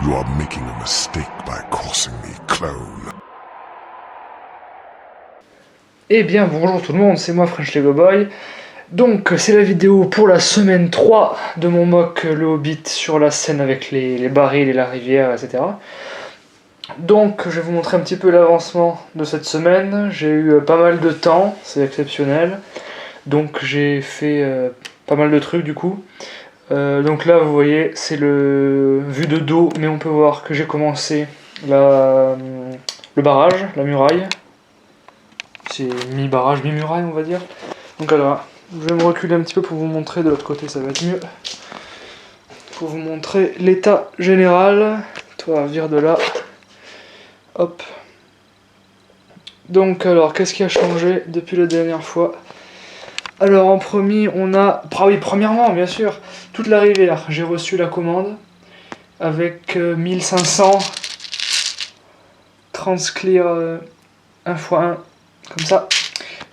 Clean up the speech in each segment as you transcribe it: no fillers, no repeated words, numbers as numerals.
You are making a mistake by crossing me, clone. Eh bien bonjour tout le monde, c'est moi French Lego Boy. Donc c'est la vidéo pour la semaine 3 de mon mock Le Hobbit sur la scène avec les barils et la rivière, etc. Donc je vais vous montrer un petit peu l'avancement de cette semaine. J'ai eu pas mal de temps, c'est exceptionnel. Donc j'ai fait pas mal de trucs du coup. Donc là vous voyez c'est le vue de dos, mais on peut voir que j'ai commencé le barrage, la muraille. C'est mi-barrage, mi-muraille on va dire. Donc alors, je vais me reculer un petit peu pour vous montrer de l'autre côté, ça va être mieux. Pour vous montrer l'état général. Toi, vire de là. Hop. Donc alors, qu'est-ce qui a changé depuis la dernière fois? Alors en premier, on a... Ah oui, premièrement, bien sûr, toute la rivière. J'ai reçu la commande avec 1500 transclear 1x1, comme ça.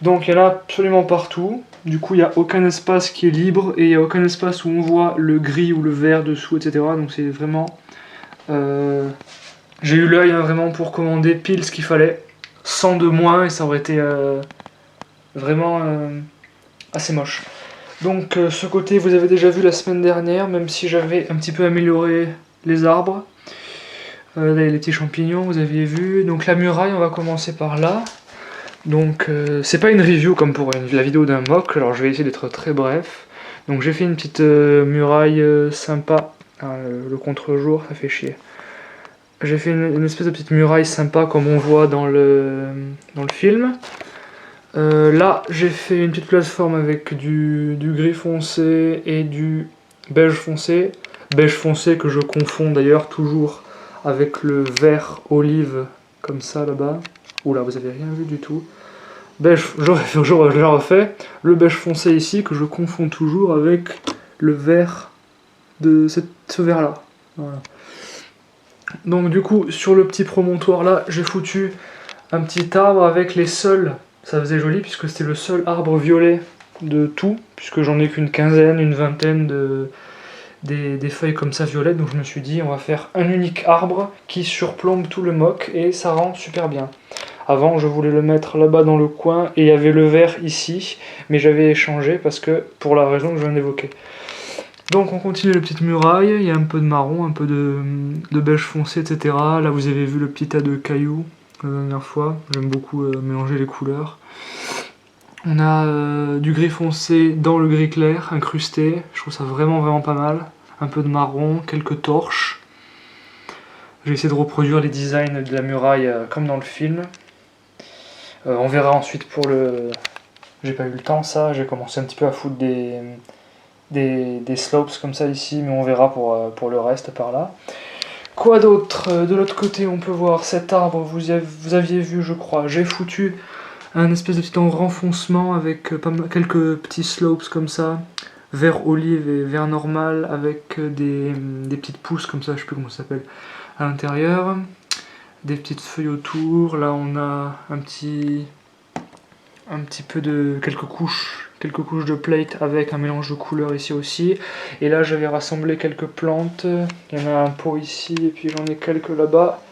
Donc il y en a absolument partout. Du coup, il n'y a aucun espace qui est libre et il n'y a aucun espace où on voit le gris ou le vert dessous, etc. Donc c'est vraiment... J'ai eu l'œil vraiment pour commander pile ce qu'il fallait. 100 de moins et ça aurait été vraiment assez moche. Donc ce côté, vous avez déjà vu la semaine dernière, même si j'avais un petit peu amélioré les arbres. Là, les petits champignons, vous aviez vu. Donc la muraille, on va commencer par là. Donc c'est pas une review comme pour la vidéo d'un mock, alors je vais essayer d'être très bref. Donc j'ai fait une petite muraille sympa, le contre-jour ça fait chier. J'ai fait une espèce de petite muraille sympa comme on voit dans le film. Là j'ai fait une petite plateforme avec du gris foncé et du beige foncé. Beige foncé que je confonds d'ailleurs toujours avec le vert olive comme ça là-bas. Oula, vous avez rien vu du tout. Beige, j'aurais refait le beige foncé ici que je confonds toujours avec le vert de ce vert là. Voilà. Donc du coup sur le petit promontoire là j'ai foutu un petit arbre avec les seuls, ça faisait joli puisque c'était le seul arbre violet de tout, puisque j'en ai qu'une quinzaine, une vingtaine des feuilles comme ça violettes, donc je me suis dit on va faire un unique arbre qui surplombe tout le mock et ça rend super bien. Avant, je voulais le mettre là-bas dans le coin et il y avait le vert ici, mais j'avais échangé parce que pour la raison que je viens d'évoquer. Donc on continue la petite muraille, il y a un peu de marron, un peu de beige foncé, etc. Là vous avez vu le petit tas de cailloux la dernière fois, j'aime beaucoup mélanger les couleurs. On a du gris foncé dans le gris clair, incrusté, je trouve ça vraiment pas mal. Un peu de marron, quelques torches. J'ai essayé de reproduire les designs de la muraille comme dans le film. On verra ensuite pour le... J'ai pas eu le temps ça, j'ai commencé un petit peu à foutre des slopes comme ça ici, mais on verra pour le reste par là. Quoi d'autre? De l'autre côté on peut voir cet arbre, vous aviez vu je crois, j'ai foutu un espèce de petit renfoncement avec quelques petits slopes comme ça, vert olive et vert normal, avec des petites pousses comme ça, je sais plus comment ça s'appelle, à l'intérieur. Des petites feuilles autour, là on a un petit peu de quelques couches de plate avec un mélange de couleurs ici aussi. Et là j'avais rassemblé quelques plantes, il y en a un pot ici et puis j'en ai quelques là-bas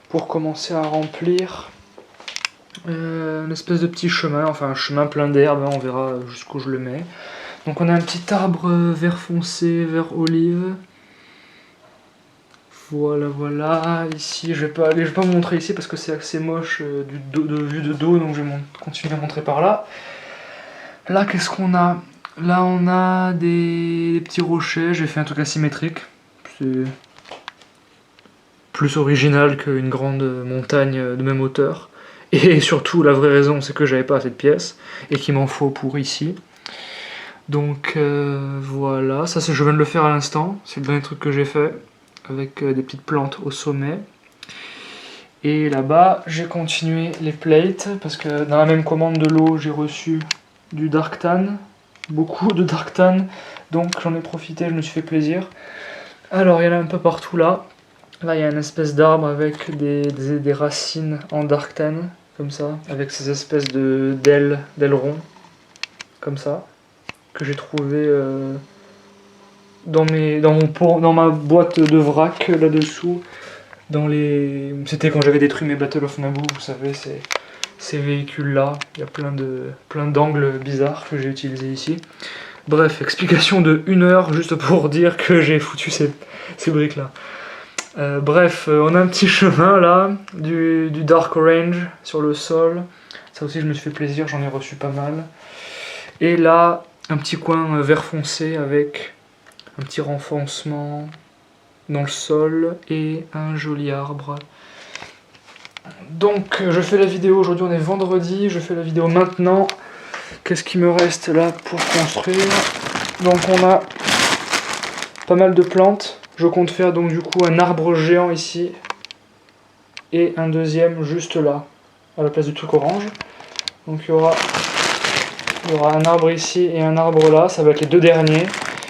pour commencer à remplir une espèce de petit chemin, enfin un chemin plein d'herbes, on verra jusqu'où je le mets. Donc on a un petit arbre vert foncé, vert olive. Voilà, ici je vais pas vous montrer ici parce que c'est assez moche de vue de dos, donc je vais continuer à montrer par là. Là qu'est-ce qu'on a? Là on a des petits rochers, j'ai fait un truc asymétrique, c'est plus original qu'une grande montagne de même hauteur. Et surtout la vraie raison c'est que j'avais pas assez de pièces et qu'il m'en faut pour ici. Donc voilà, ça je viens de le faire à l'instant, c'est le dernier truc que j'ai fait, avec des petites plantes au sommet. Et là-bas, j'ai continué les plates, parce que dans la même commande de l'eau, j'ai reçu du dark tan, beaucoup de dark tan, donc j'en ai profité, je me suis fait plaisir. Alors, il y en a un peu partout là. Là, il y a une espèce d'arbre avec des racines en dark tan, comme ça, avec ces espèces d'ailerons, comme ça, que j'ai trouvé dans ma boîte de vrac là-dessous. C'était quand j'avais détruit mes Battle of Naboo, vous savez, ces véhicules-là. Il y a plein d'angles bizarres que j'ai utilisés ici. Bref, explication de 1 heure juste pour dire que j'ai foutu ces briques-là. Bref, on a un petit chemin là, du Dark Orange sur le sol. Ça aussi, je me suis fait plaisir, j'en ai reçu pas mal. Et là, un petit coin vert foncé avec un petit renfoncement dans le sol et un joli arbre. Donc, je fais la vidéo, aujourd'hui on est vendredi, je fais la vidéo maintenant. Qu'est-ce qui me reste là pour construire? Donc on a pas mal de plantes. Je compte faire donc du coup un arbre géant ici. Et un deuxième juste là, à la place du truc orange. Donc il y aura un arbre ici et un arbre là, ça va être les 2 derniers.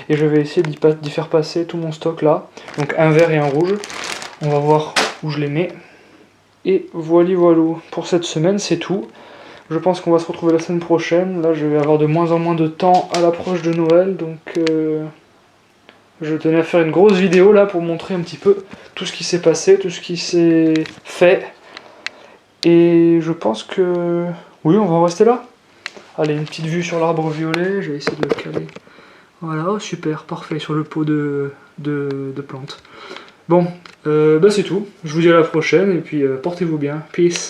Et je vais essayer d'y faire passer tout mon stock là. Donc un vert et un rouge. On va voir où je les mets. Et voilà. Pour cette semaine, c'est tout. Je pense qu'on va se retrouver la semaine prochaine. Là, je vais avoir de moins en moins de temps à l'approche de Noël. Donc, je tenais à faire une grosse vidéo là pour montrer un petit peu tout ce qui s'est passé, tout ce qui s'est fait. Et je pense que... oui, on va en rester là. Allez, une petite vue sur l'arbre violet. Je vais essayer de le caler. Voilà, oh, super, parfait, sur le pot de plantes. Bon, c'est tout. Je vous dis à la prochaine et puis portez-vous bien. Peace.